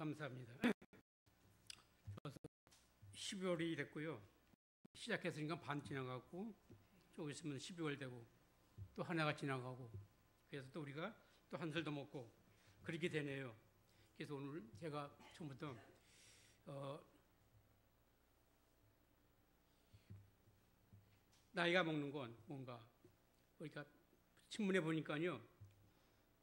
감사합니다. 12월이 됐고요. 시작했으니까 반 지나가고 조금 있으면 12월 되고 또 한 해가 지나가고 그래서 또 우리가 또 한술 더 먹고 그렇게 되네요. 그래서 오늘 제가 처음부터 나이가 먹는 건 뭔가 그러니까 신문에 보니까요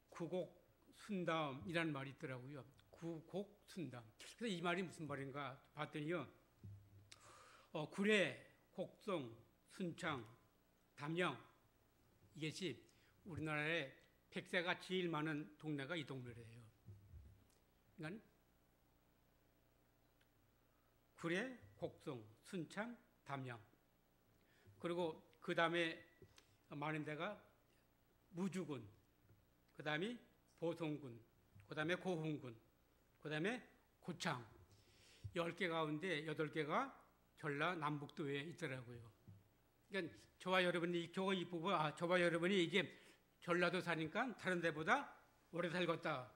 구곡순담이라는 말이 있더라고요. 구곡순담. 그래서 이 말이 무슨 말인가 봤더니요 구례, 곡성, 순창, 담양 이것이 우리나라에 100세가 제일 많은 동네가 이 동네래요. 그러니까 구례, 곡성, 순창, 담양 그리고 그 다음에 많은 데가 무주군, 그 다음에 보성군, 그 다음에 고흥군, 그 다음에 고창 10개 가운데 8개가 전라 남북도에 있더라고요. 그러니까 저와 여러분이 저와 여러분이 이게 전라도 사니까 다른 데보다 오래 살겠다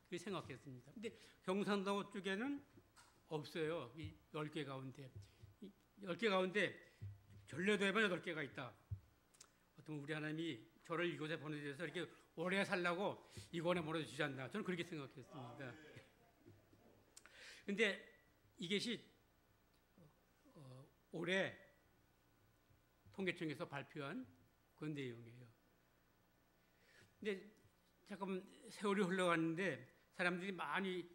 그렇게 생각했습니다. 근데 경상도 쪽에는 없어요. 이 10개 가운데 10개 가운데 전라도에만 8개가 있다. 어떤 우리 하나님이 저를 이곳에 보내주셔서 이렇게 오래 살라고 이곳에 보내주시지 않나 저는 그렇게 생각했습니다. 근데 이것이 올해 통계청에서 발표한 그 내용이에요. 근데 잠깐 세월이 흘러갔는데 사람들이 많이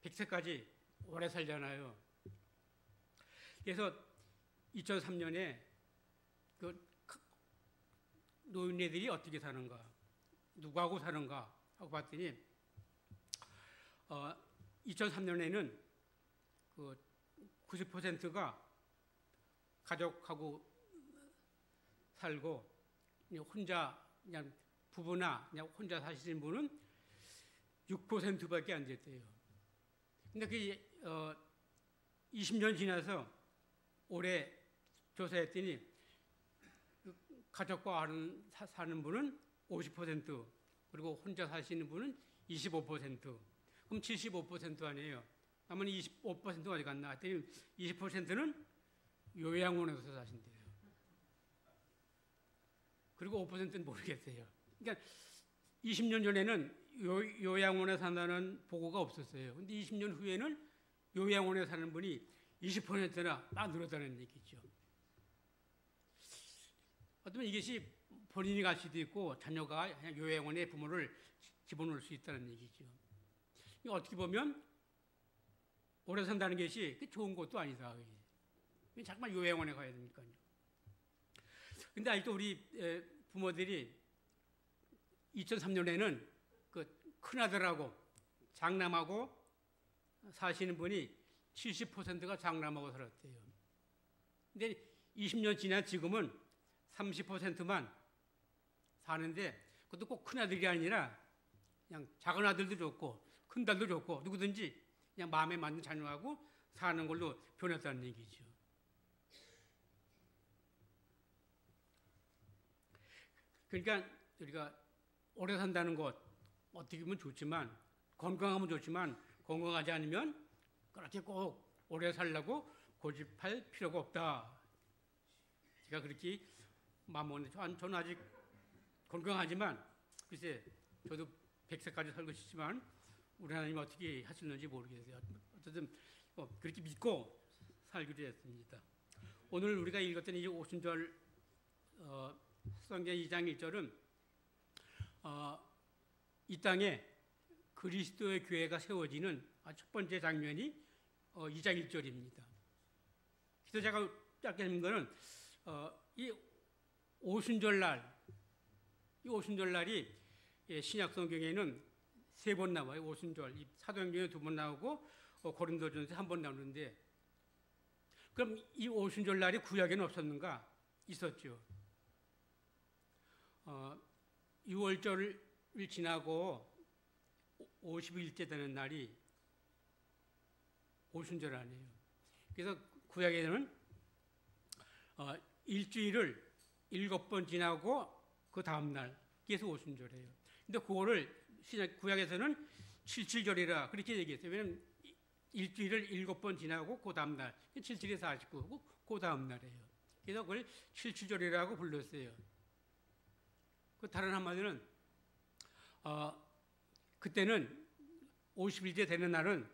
100세까지 오래 살잖아요. 그래서 2003년에 그 노인네들이 어떻게 사는가, 누구하고 사는가 하고 봤더니 2003년에는 그 90%가 가족하고 살고 혼자 그냥 부부나 그냥 혼자 사시는 분은 6%밖에 안 됐대요. 근데 그 20년 지나서 올해 조사했더니 가족과 사는 분은 50% 그리고 혼자 사시는 분은 25% 그럼 75% 아니에요. 나머지 25%가 어디 갔나 했더니 20%는 요양원에서 사신대요. 그리고 5%는 모르겠어요. 그러니까 20년 전에는 요양원에 산다는 보고가 없었어요. 근데 20년 후에는 요양원에 사는 분이 20%나 딱 늘었다는 얘기죠. 어쩌면 이것이 본인이 갈 수도 있고 자녀가 그냥 요양원에 부모를 집어넣을 수 있다는 얘기죠. 어떻게 보면 오래 산다는 것이 좋은 것도 아니다. 잠깐만 요양원에 가야 되니까요. 근데 아직도 우리 부모들이 2003년에는 그 큰아들하고 장남하고 사시는 분이 70%가 장남하고 살았대요. 근데 20년 지난 지금은 30%만 사는데 그것도 꼭 큰아들이 아니라 그냥 작은 아들도 좋고 큰 딸도 좋고 누구든지 그냥 마음에 맞는 자녀하고 사는 걸로 변했다는 얘기죠. 그러니까 우리가 오래 산다는 것 어떻게 보면 좋지만 건강하면 좋지만 건강하지 않으면 그렇게 꼭 오래 살려고 고집할 필요가 없다. 제가 그렇게 마음먹는데 저는 아직 건강하지만 글쎄 저도 100세까지 살고 싶지만 우리 하나님 어떻게 하시는지 모르겠어요. 어쨌든 그렇게 믿고 살기로 했습니다. 오늘 우리가 읽었던 이 오순절 성경 2장 1절은 이 땅에 그리스도의 교회가 세워지는 첫 번째 장면이 2장 1절입니다. 그래서 제가 짧게 읽은 거는 이 오순절날, 이 오순절날이 신약 성경에는 3번 나와요. 오순절. 사도행전에 2번 나오고 고린도전서 1번 나오는데 그럼 이 오순절날이 구약에는 없었는가? 있었죠. 6월절을 지나고 50일째 되는 날이 오순절 아니에요. 그래서 구약에는 일주일을 7번 지나고 그 다음날 그래서 오순절이에요. 근데 그거를 신약 구약에서는 77절이라 그렇게 얘기했어요. 왜냐하면 일주일을 7번 지나고 그 다음 날 77에 49고 그 다음 날이에요. 그래서 그걸 77절이라고 불렀어요. 그 다른 한마디는 그때는 50일째 되는 날은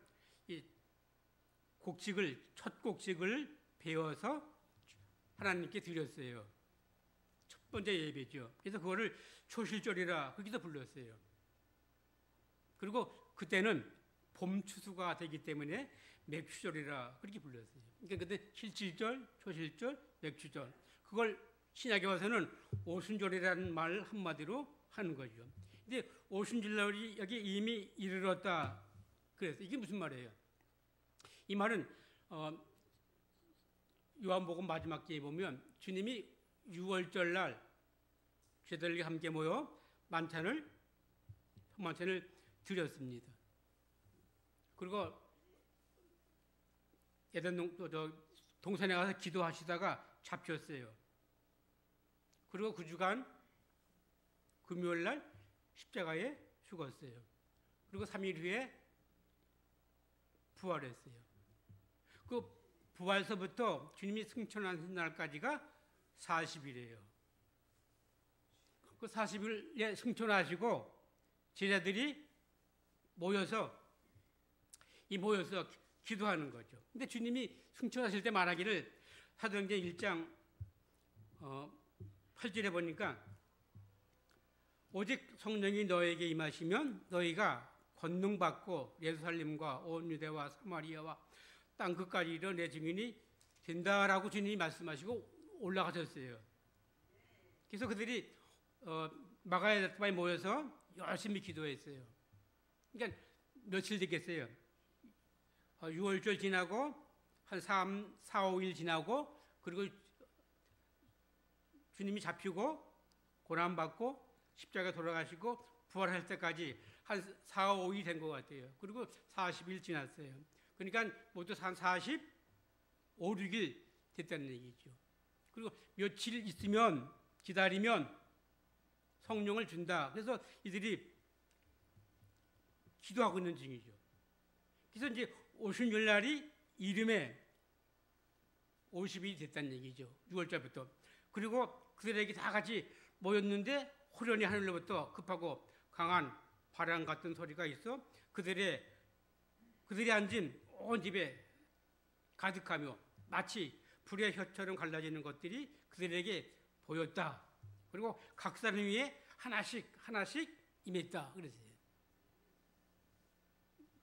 이 첫 곡식을 베어서 하나님께 드렸어요. 첫 번째 예배죠. 그래서 그거를 초실절이라 그렇게 불렀어요. 그리고 그때는 봄 추수가 되기 때문에 맥추절이라 그렇게 불렀어요. 그러니까 그때 실질절, 초실절, 맥추절. 그걸 신약에 와서는 오순절이라는 말 한마디로 하는 거죠. 근데 오순절날이 여기 이미 이르렀다. 그래서 이게 무슨 말이에요? 이 말은 요한복음 마지막 기에 보면 주님이 6월절 날 제자들이 함께 모여 만찬을 드렸습니다. 그리고 에덴 동산에 가서 기도하시다가 잡혔어요. 그리고 그 주간 금요일 날 십자가에 죽었어요. 그리고 3일 후에 부활했어요. 그 부활서부터 주님이 승천하신 날까지가 40일이에요. 그 40일에 승천하시고 제자들이 모여서 기도하는 거죠. 근데 주님이 승천하실 때 말하기를 사도행전 1장 8절에 보니까 오직 성령이 너에게 임하시면 너희가 권능받고 예루살렘과 온 유대와 사마리아와 땅 끝까지 이르러 내 증인이 된다라고 주님이 말씀하시고 올라가셨어요. 그래서 그들이 마가다바에 모여서 열심히 기도했어요. 그러니까 며칠 됐겠어요. 6월절 지나고 한 4, 5일 지나고 그리고 주님이 잡히고 고난받고 십자가 돌아가시고 부활할 때까지 한 4, 5일 된 것 같아요. 그리고 40일 지났어요. 그러니까 모두 한 45, 6일 됐다는 얘기죠. 그리고 며칠 있으면 기다리면 성령을 준다. 그래서 이들이 기도하고 있는 중이죠. 그래서 이제 오순절 날이 이름에 50일이 됐다는 얘기죠. 6월달부터. 그리고 그들에게 다 같이 모였는데 호련히 하늘로부터 급하고 강한 바람 같은 소리가 있어 그들이 앉은 온 집에 가득하며 마치 불의 혀처럼 갈라지는 것들이 그들에게 보였다. 그리고 각 사람 위에 하나씩 임했다. 그랬어요.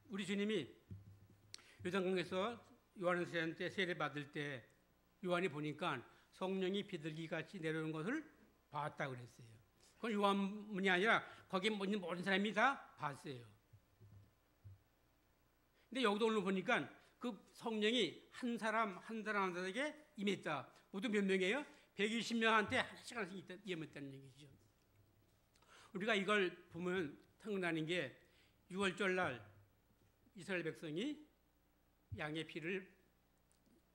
우리 주님이 요단강에서 요한의 세례한테 세례 받을 때 요한이 보니까 성령이 비둘기같이 내려오는 것을 봤다 그랬어요. 그건 요한뿐이 아니라 거기에 있는 모든 사람이 다 봤어요. 근데 여기도 오늘 보니까 그 성령이 한 사람에게 임했다. 모두 몇 명이에요? 120명한테 하나씩 임했다는 얘기죠. 우리가 이걸 보면 생각나는 게 6월절 날 이스라엘 백성이 양의 피를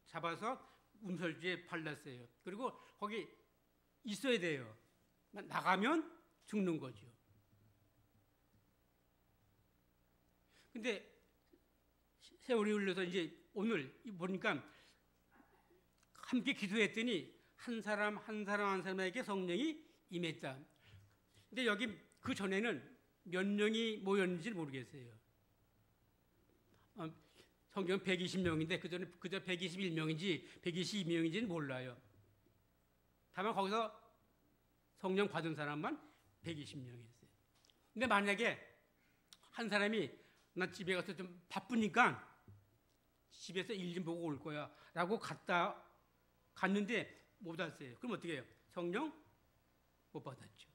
잡아서 운설주에 발랐어요. 그리고 거기 있어야 돼요. 나가면 죽는 거죠. 근데 세월이 흘러서 이제 오늘 보니까 함께 기도했더니 한 사람에게 성령이 임했다. 근데 여기 그 전에는 몇 명이 모였는지 모르겠어요. 성경 120명인데 그전에 그저 121명인지 122명인지는 몰라요. 다만 거기서 성령 받은 사람만 120명이었어요. 근데 만약에 한 사람이 나 집에 가서 좀 바쁘니까 집에서 일 좀 보고 올 거야 라고 갔는데 못 왔어요. 그럼 어떻게 해요? 성령 못 받았죠.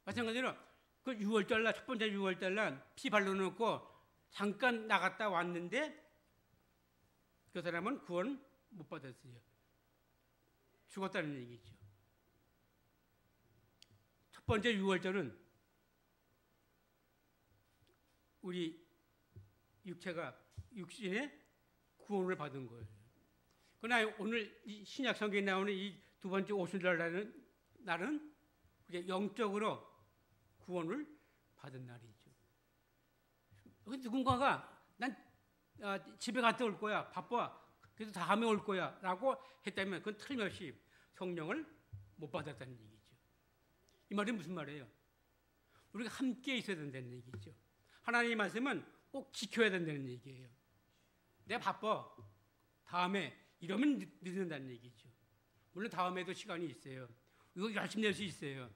마찬가지로 그 6월달 날, 첫 번째 6월달 날 피 발라놓고 잠깐 나갔다 왔는데 그 사람은 구원 못 받았어요. 죽었다는 얘기죠. 첫 번째 6월절은 우리 육신의 구원을 받은 거예요. 그러나 오늘 이 신약 성경에 나오는 이 두 번째 오순절 날은 그게 영적으로 구원을 받은 날이죠. 누군가가 난 집에 갔다 올 거야, 바빠, 그래서 다음에 올 거야 라고 했다면 그건 틀림없이 성령을 못 받았다는 얘기죠. 이 말이 무슨 말이에요? 우리가 함께 있어야 된다는 얘기죠. 하나님의 말씀은 꼭 지켜야 된다는 얘기예요. 내가 바빠, 다음에 이러면 늦는다는 얘기죠. 물론 다음에도 시간이 있어요. 이거 열심히 낼 수 있어요.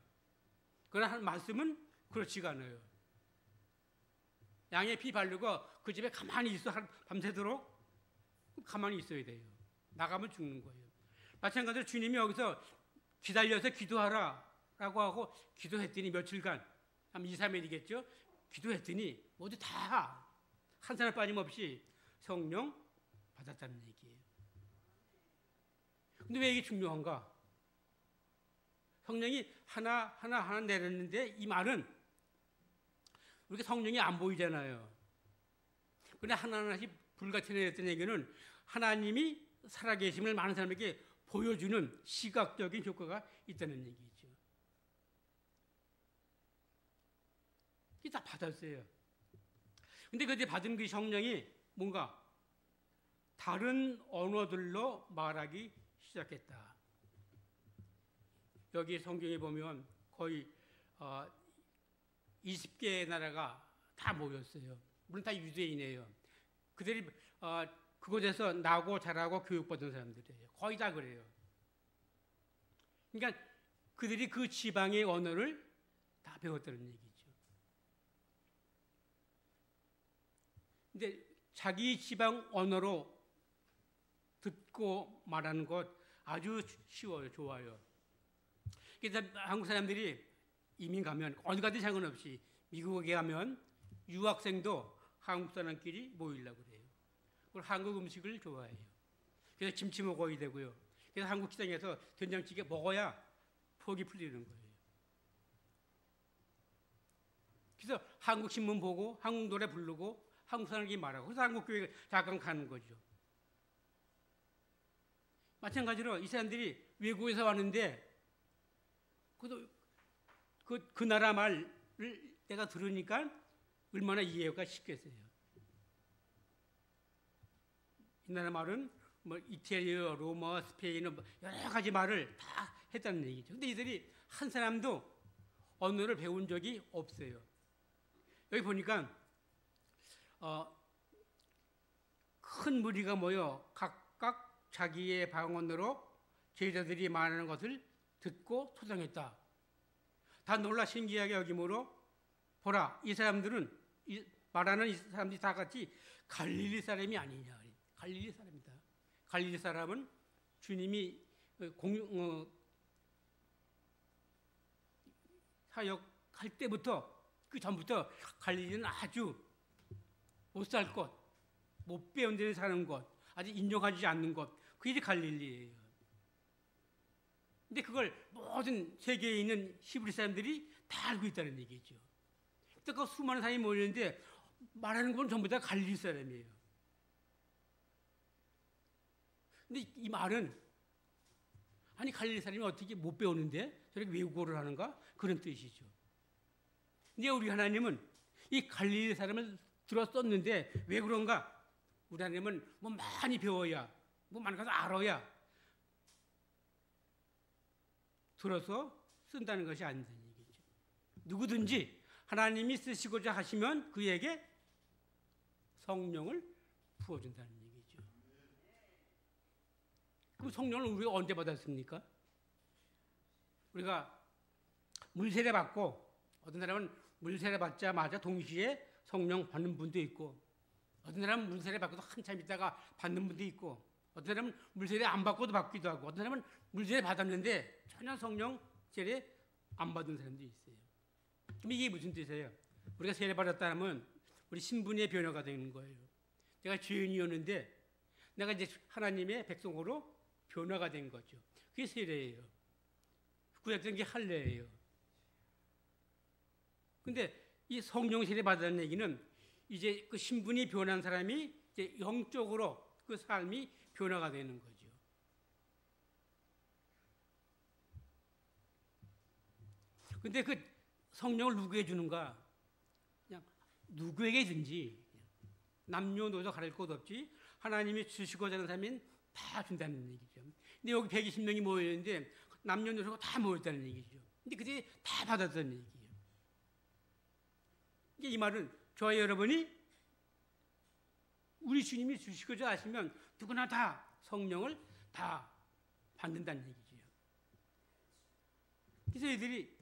그러나 말씀은 그렇지가 않아요. 양에 피 바르고 그 집에 가만히 있어 밤새도록 가만히 있어야 돼요. 나가면 죽는 거예요. 마찬가지로 주님이 여기서 기다려서 기도하라 라고 하고 기도했더니 며칠간 한 2, 3일이겠죠. 기도했더니 모두 다 한 사람 빠짐없이 성령 받았다는 얘기예요. 근데 왜 이게 중요한가? 성령이 하나 내렸는데 이 말은 우리가 성령이 안 보이잖아요. 그런데 하나하나씩 불같이 내렸던 얘기는 하나님이 살아계심을 많은 사람에게 보여주는 시각적인 효과가 있다는 얘기죠. 이게 다 받았어요. 근데 그때 받은 그 성령이 뭔가 다른 언어들로 말하기 시작했다. 여기 성경에 보면 거의 20개의 나라가 다 모였어요. 물론 다 유대인이에요. 그들이 그곳에서 나고 자라고 교육받은 사람들이에요. 거의 다 그래요. 그러니까 그들이 그 지방의 언어를 다 배웠다는 얘기죠. 근데 자기 지방 언어로 듣고 말하는 것 아주 쉬워요. 좋아요. 그래서 한국 사람들이 이민 가면 어디 가든 상관없이 미국에 가면 유학생도 한국 사람끼리 모이려고 그래요. 그리고 한국 음식을 좋아해요. 그래서 김치 먹어야 되고요. 그래서 한국 시장에서 된장찌개 먹어야 속이 풀리는 거예요. 그래서 한국 신문 보고 한국 노래 부르고 한국 사람끼리 말하고 그래서 한국 교회 잠깐 가는 거죠. 마찬가지로 이 사람들이 외국에서 왔는데 그 나라 말을 내가 들으니까 얼마나 이해가 쉽겠어요. 이 나라 말은 뭐 이태리어, 로마, 스페인어 여러 가지 말을 다 했다는 얘기죠. 근데 이들이 한 사람도 언어를 배운 적이 없어요. 여기 보니까 큰 무리가 모여 각각 자기의 방언으로 제자들이 말하는 것을 듣고 소장했다. 다 놀라 신기하게 여기므로 보라, 이 사람들은 말하는 이 사람들이 다 같이 갈릴리 사람이 아니냐. 갈릴리 사람이다. 갈릴리 사람은 주님이 사역할 때부터 그 전부터 갈릴리는 아주 못 살 것, 못 배운 데서 사는 것, 아직 인정하지 않는 것, 그게 갈릴리예요. 근데 그걸 모든 세계에 있는 히브리 사람들이 다 알고 있다는 얘기죠. 그러니까 수많은 사람이 모이는데 말하는 건 전부 다 갈릴리 사람이에요. 근데 이 말은 아니 갈릴리 사람이 어떻게 못 배우는데 저렇게 외국어를 하는가? 그런 뜻이죠. 근데 우리 하나님은 이 갈릴리 사람을 들었었는데 왜 그런가? 우리 하나님은 뭐 많이 배워야 뭐 많이 가서 알아야 들어서 쓴다는 것이 아니다는 얘기죠. 누구든지 하나님이 쓰시고자 하시면 그에게 성령을 부어준다는 얘기죠. 그럼 성령을 우리가 언제 받았습니까? 우리가 물세례 받고 어떤 사람은 물세례 받자마자 동시에 성령 받는 분도 있고 어떤 사람은 물세례 받고도 한참 있다가 받는 분도 있고 어떤 사람은 물세례 안 받고도 받기도 하고 어떤 사람은 물세례 받았는데 전혀 성령 세례 안 받은 사람도 있어요. 그럼 이게 무슨 뜻이에요? 우리가 세례 받았다면 우리 신분의 변화가 되는 거예요. 내가 죄인이었는데 내가 이제 하나님의 백성으로 변화가 된 거죠. 그게 세례예요. 구약된 게 할례예요. 근데 이 성령 세례 받았다는 얘기는 이제 그 신분이 변한 사람이 이제 영적으로 그 삶이 변화가 되는 거죠. 근데 그 성령을 누구에게 주는가? 누구에게든지 남녀노소 가릴 것 없이 하나님이 주시고자 하는 사람은 다 준다는 얘기죠. 근데 여기 120명이 모여있는데 남녀노소가 다 모였다는 얘기죠. 근데 그들이 다 받았다는 얘기예요. 이 말은 저와 여러분이 우리 주님이 주시고자 하시면 누구나 다 성령을 다 받는다는 얘기죠. 그래서 이들이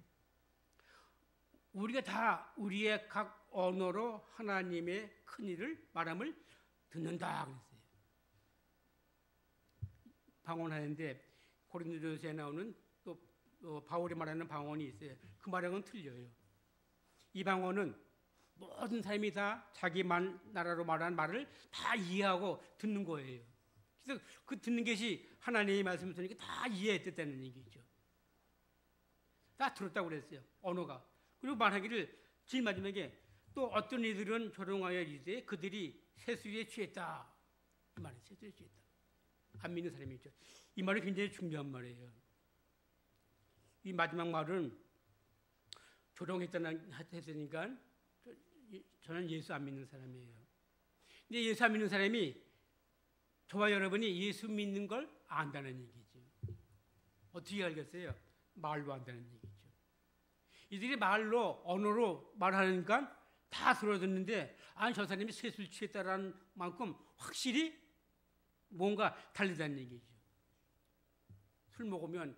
우리가 다 우리의 각 언어로 하나님의 큰 일을 말함을 듣는다 그랬어요. 방언하는데 고린도전서에 나오는 또 바울이 말하는 방언이 있어요. 그 말하고는 틀려요. 이 방언은 모든 사람이 다 자기 나라로 말하는 말을 다 이해하고 듣는 거예요. 그래서 그 듣는 것이 하나님의 말씀을 들으니까 다 이해했다는 얘기죠. 다 들었다고 그랬어요. 언어가. 그리고 말하기를 제일 마지막에 또 어떤 이들은 조롱하여 이르되 그들이 세수에 취했다. 이 말은 세수에 취했다. 안 믿는 사람이 있죠. 이 말이 굉장히 중요한 말이에요. 이 마지막 말은 조롱했다는 했으니까 저는 예수 안 믿는 사람이에요. 근데 예수 안 믿는 사람이 저와 여러분이 예수 믿는 걸 안다는 얘기죠. 어떻게 알겠어요? 말로 안다는 얘기죠. 이들이 말로 언어로 말하니까 다 들어듣는데 아니 저 사람이 세술 취했다라는 만큼 확실히 뭔가 다르다는 얘기죠. 술 먹으면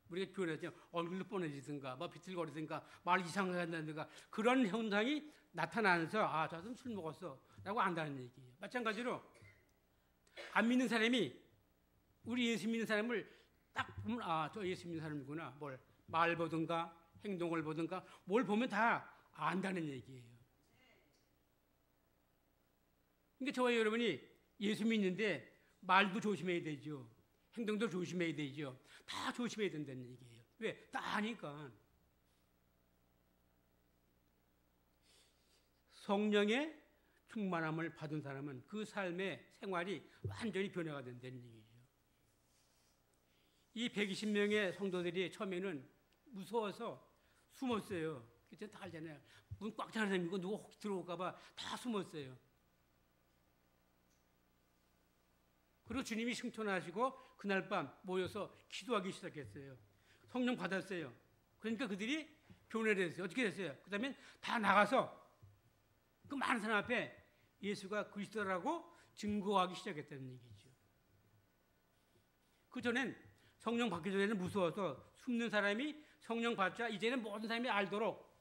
우리가 표현하죠. 얼굴도 뻔해지든가 뭐 비틀거리든가 말 이상하게 한다든가 그런 현상이 나타나면서 아 저 사람 술 먹었어 라고 안다는 얘기예요. 마찬가지로 안 믿는 사람이 우리 예수 믿는 사람을 딱 보면 아 저 예수 믿는 사람이구나. 뭘 말 보든가 행동을 보든가 뭘 보면 다 안다는 얘기예요. 그러니까 저와 여러분이 예수 믿는데 말도 조심해야 되죠. 행동도 조심해야 되죠. 다 조심해야 된다는 얘기예요. 왜? 다 아니까. 성령의 충만함을 받은 사람은 그 삶의 생활이 완전히 변화가 된다는 얘기죠. 이 120명의 성도들이 처음에는 무서워서 숨었어요. 그때 다 알잖아요. 문 꽉 차는 사람이고 누가 혹시 들어올까봐 다 숨었어요. 그리고 주님이 승천하시고 그날 밤 모여서 기도하기 시작했어요. 성령 받았어요. 그러니까 그들이 교훈을 했어요. 어떻게 됐어요? 그 다음에 다 나가서 그 많은 사람 앞에 예수가 그리스도라고 증거하기 시작했다는 얘기죠. 그 전엔 성령 받기 전에는 무서워서 숨는 사람이 성령 받자 이제는 모든 사람이 알도록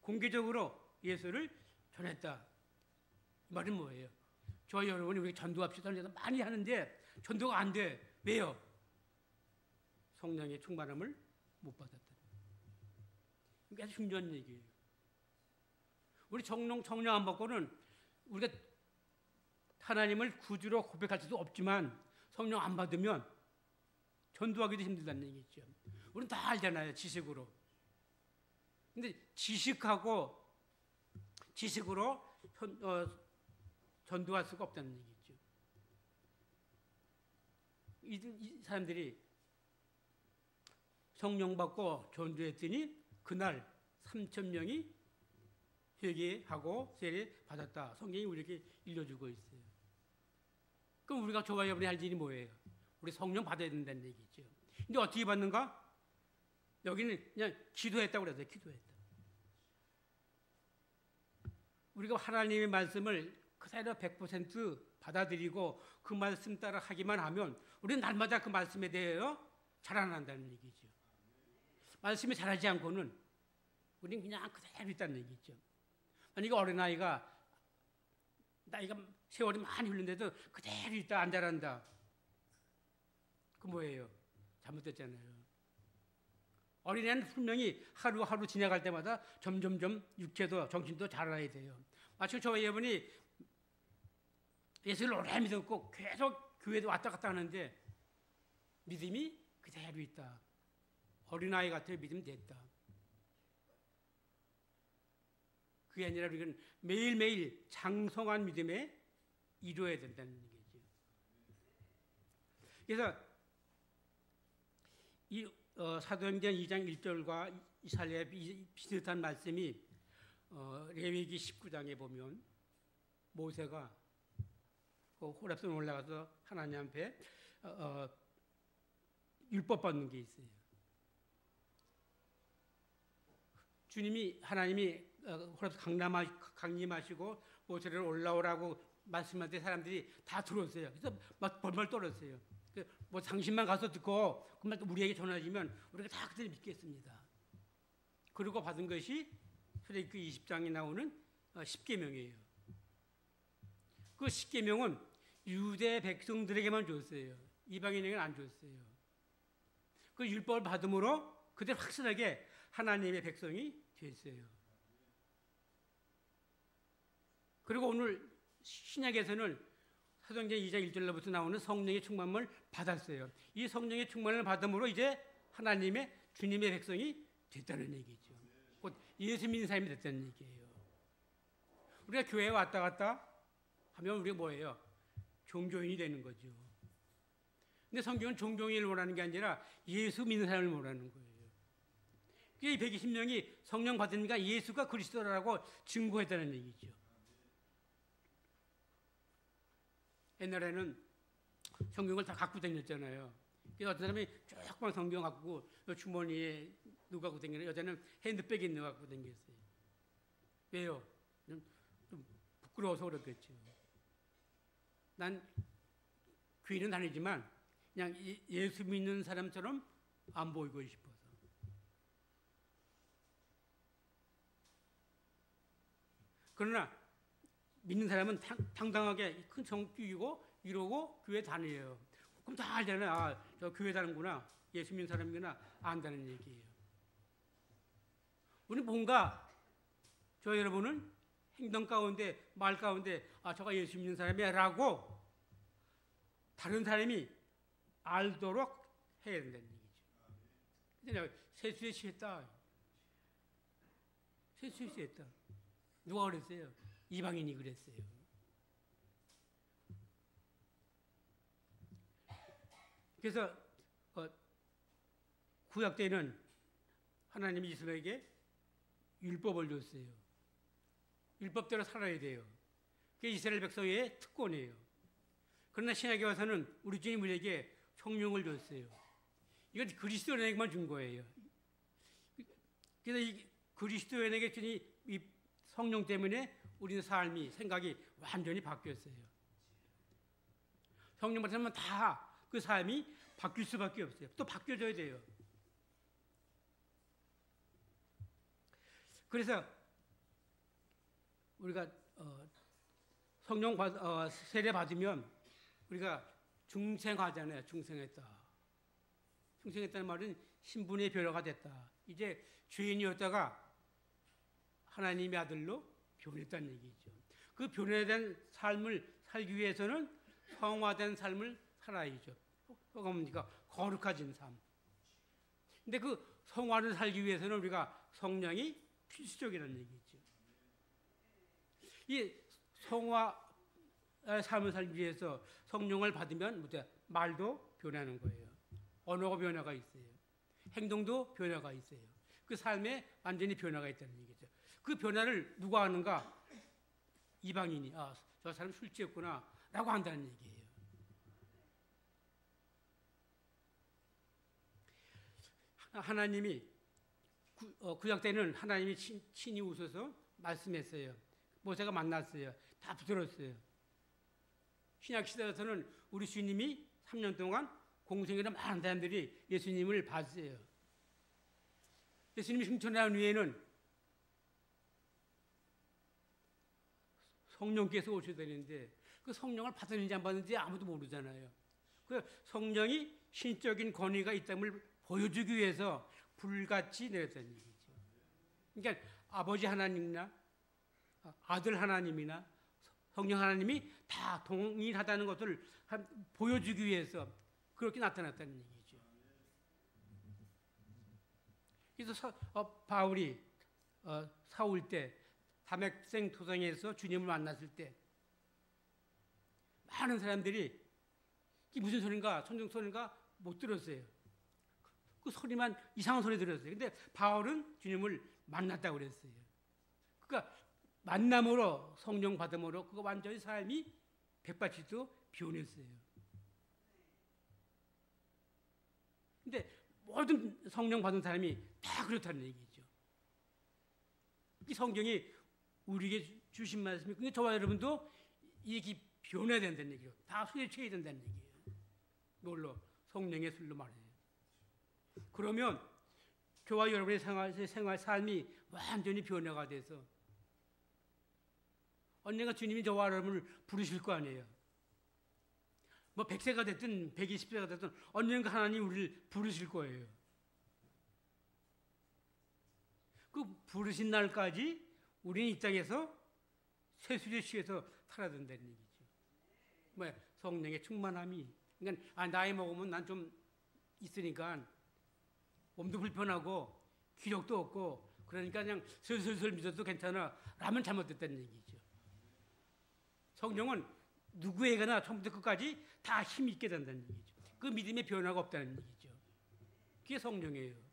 공개적으로 예수를 전했다. 이 말은 뭐예요? 저와 여러분이 우리 전도합시다 많이 하는데 전도가 안 돼. 왜요? 성령의 충만함을 못 받았다. 이게 아주 중요한 얘기예요. 우리 성령 안 받고는 우리가 하나님을 구주로 고백할 수도 없지만 성령 안 받으면 전도하기도 힘들다는 얘기죠. 우리는 다 알잖아요. 지식으로. 근데 지식으로 전도할 수가 없다는 얘기죠. 이 사람들이 성령 받고 전도했더니 그날 3,000명이 회개하고 세례 받았다. 성경이 우리에게 일러주고 있어요. 그럼 우리가 저와 여러분이 할 일이 뭐예요? 우리 성령 받아야 된다는 얘기죠. 근데 어떻게 받는가? 여기는 그냥 기도했다고 그랬어요. 기도했다. 우리가 하나님의 말씀을 그대로 100% 받아들이고 그 말씀 따라 하기만 하면 우리는 날마다 그 말씀에 대하여 자라난다는 얘기죠. 말씀이 자라지 않고는 우리는 그냥 그대로 있다는 얘기죠. 만약에 어린아이가 나이가 세월이 많이 흘렀는데도 그대로 있다 안 자란다. 그 뭐예요? 잘못됐잖아요. 어린애는 분명히 하루하루 지나갈 때마다 점점점 육체도 정신도 자라야 돼요. 마치 저와 여러분이 예수를 오래 믿었고 계속 교회도 왔다 갔다 하는데 믿음이 그대로 있다. 어린아이 같아요. 믿음 됐다. 그게 아니라 우리는 매일매일 장성한 믿음에 이루어야 된다는 얘기죠. 그래서 이 사도행전 2장 1절과 이사야의 비슷한 말씀이 레위기 19장에 보면 모세가 그 호렙산 올라가서 하나님 앞에 율법 받는 게 있어요. 하나님이 호렙산 강림하시고 모세를 올라오라고 말씀할 때 사람들이 다 들었어요. 그래서 막 벌벌 떨었어요. 뭐 당신만 가서 듣고 그만 우리에게 전해지면 우리가 다 그대로 믿겠습니다. 그리고 받은 것이 출애굽기 20장에 나오는 10계명이에요. 그 10계명은 유대 백성들에게만 줬어요. 이방인에게는 안 줬어요. 그 율법을 받음으로 그들 확실하게 하나님의 백성이 됐어요. 그리고 오늘 신약에서는 사도행전 2장 1절로부터 나오는 성령의 충만을 받았어요. 이 성령의 충만을 받음으로 이제 하나님의 주님의 백성이 됐다는 얘기죠. 곧 예수 믿는 사람이 됐다는 얘기예요. 우리가 교회에 왔다 갔다 하면 우리가 뭐예요? 종교인이 되는 거죠. 근데 성경은 종교인을 원하는 게 아니라 예수 믿는 사람을 원하는 거예요. 이 120명이 성령 받으니까 예수가 그리스도라고 증거했다는 얘기죠. 옛날에는 성경을 다 갖고 다녔잖아요. 어떤 사람이 조그만 성경 갖고 주머니에 누가 갖고 다니는 여자는 핸드백에 넣어 갖고 다녔어요. 왜요? 좀 부끄러워서 그렇겠죠. 난 교회는 다니지만 그냥 예수 믿는 사람처럼 안 보이고 싶어서. 그러나 믿는 사람은 당당하게 큰 정 끼고 이러고 교회 다녀요. 그럼 다 알잖아요. 아, 저 교회 다니는구나. 예수 믿는 사람이구나. 안다는 얘기예요. 우리 뭔가 저 여러분은 행동 가운데 말 가운데 아 저가 예수 믿는 사람이야 라고 다른 사람이 알도록 해야 된다는 얘기죠. 근데 내가 세수에 취했다. 세수에 취했다. 누가 그랬어요? 이방인이 그랬어요. 그래서 구약 때는 하나님이 이스라엘에게 율법을 줬어요. 율법대로 살아야 돼요. 그게 이스라엘 백성의 특권이에요. 그러나 신약에 와서는 우리 주님 우리에게 성령을 줬어요. 이건 그리스도인에게만 준 거예요. 그래서 이 그리스도인에게 준 이 성령 때문에 우리는 삶이 생각이 완전히 바뀌었어요. 성령 받으면 다 그 삶이 바뀔 수밖에 없어요. 또 바뀌어져야 돼요. 그래서 우리가 성령 세례 받으면 우리가 중생하잖아요. 중생했다. 중생했다는 말은 신분의 변화가 됐다. 이제 죄인이었다가 하나님의 아들로 변했다는 얘기죠. 그 변화된 삶을 살기 위해서는 성화된 삶을 살아야죠. 그러니까 거룩해진 삶. 근데 그 성화를 살기 위해서는 우리가 성령이 필수적이라는 얘기죠. 이 성화 삶을 살기 위해서 성령을 받으면 말도 변하는 거예요. 언어가 변화가 있어요. 행동도 변화가 있어요. 그 삶에 완전히 변화가 있다는 얘기죠. 그 변화를 누가 하는가? 이방인이 저 사람 술 취했구나 라고 한다는 얘기예요. 하나님이 구약 때는 하나님이 친히 오셔서 말씀했어요. 모세가 만났어요. 다 들었어요. 신약 시대에서는 우리 주님이 3년 동안 공생애로 많은 사람들이 예수님을 봤어요. 예수님이 승천한 후에는 성령께서 오셔야 되는데 그 성령을 받았는지 안 받았는지 아무도 모르잖아요. 그 성령이 신적인 권위가 있다는 보여주기 위해서 불같이 내렸다는 얘기죠. 그러니까 아버지 하나님이나 아들 하나님이나 성령 하나님이 다 동일하다는 것을 보여주기 위해서 그렇게 나타났다는 얘기죠. 그래서 바울이 사울 때 다메섹 도성에서 주님을 만났을 때 많은 사람들이 이게 무슨 소리인가 천정 소리인가 못 들었어요. 그 소리만 이상한 소리 들었어요. 근데 바울은 주님을 만났다고 그랬어요. 그러니까 만남으로 성령 받음으로 그거 완전히 삶이 백발치도 변했어요. 근데 모든 성령 받은 사람이 다 그렇다는 얘기죠. 이 성경이 우리에게 주신 말씀이, 근데 저와 여러분도 이게 변해야 된다는 얘기예요. 다 술에 취해야 된다는 얘기예요. 뭘로? 성령의 술로 말해요. 그러면 저와 여러분의 생활 삶이 완전히 변화가 돼서 언젠가 주님이 저와 여러분을 부르실 거 아니에요. 뭐 100세가 됐든 120세가 됐든 언젠가 하나님 우리를 부르실 거예요. 그 부르신 날까지 우리는 이 땅에서 세술에 취해서 살아야 된다는 얘기죠. 뭐 성령의 충만함이, 그러니까 나이 먹으면 난 좀 있으니까 몸도 불편하고 기력도 없고 그러니까 그냥 슬슬 믿어도 괜찮아 라면 잘못됐다는 얘기죠. 성령은 누구에게나 처음부터 끝까지 다 힘 있게 된다는 얘기죠. 그 믿음의 변화가 없다는 얘기죠. 그게 성령이에요.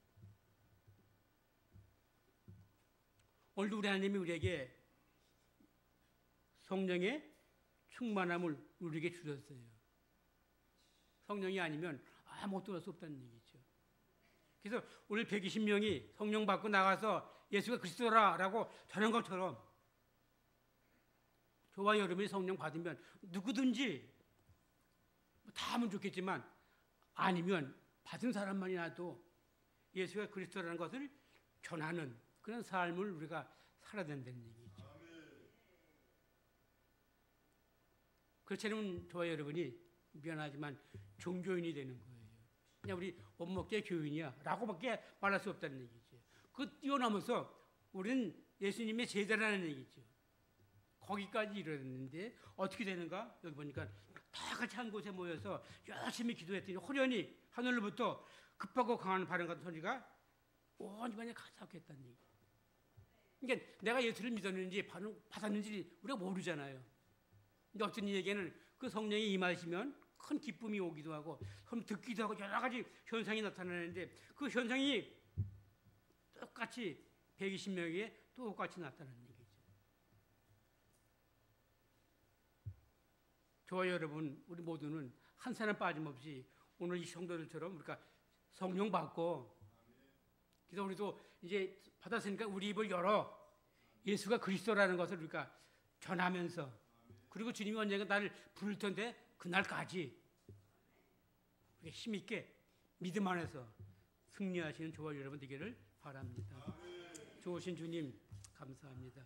오늘도 우리 하나님이 우리에게 성령의 충만함을 우리에게 주셨어요. 성령이 아니면 아무것도 할 수 없다는 얘기죠. 그래서 오늘 120명이 성령 받고 나가서 예수가 그리스도라라고 전한 것처럼 저와 여러분이 성령 받으면 누구든지 다 하면 좋겠지만 아니면 받은 사람만이라도 예수가 그리스도라는 것을 전하는 그런 삶을 우리가 살아야 된다는 얘기죠. 그렇지 않으면 저와 여러분이 미안하지만 종교인이 되는 거예요. 그냥 우리 옷 먹게 교인이야 라고밖에 말할 수 없다는 얘기죠. 그 뛰어넘어서 우리는 예수님의 제자라는 얘기죠. 거기까지 이르렀는데 어떻게 되는가? 여기 보니까 다 같이 한 곳에 모여서 열심히 기도했더니 호련히 하늘로부터 급하고 강한 바람 같은 소리가 온 집안에 가득했다는 얘기. 그러니까 내가 예수를 믿었는지 받았는지 우리가 모르잖아요. 근데 어떤 이에게는 그 성령이 임하시면 큰 기쁨이 오기도 하고 듣기도 하고 여러 가지 현상이 나타나는데 그 현상이 똑같이 120명에게 똑같이 나타나는 얘기죠. 저와 여러분 우리 모두는 한 사람 빠짐없이 오늘 이 성도들처럼 우리가 성령 받고 그래서 우리도 이제 받았으니까 우리 입을 열어 예수가 그리스도라는 것을 우리가 전하면서 그리고 주님이 언젠가 나를 부를 텐데 그날까지 힘있게 믿음 안에서 승리하시는 저와 여러분 되기를 바랍니다. 좋으신 주님 감사합니다.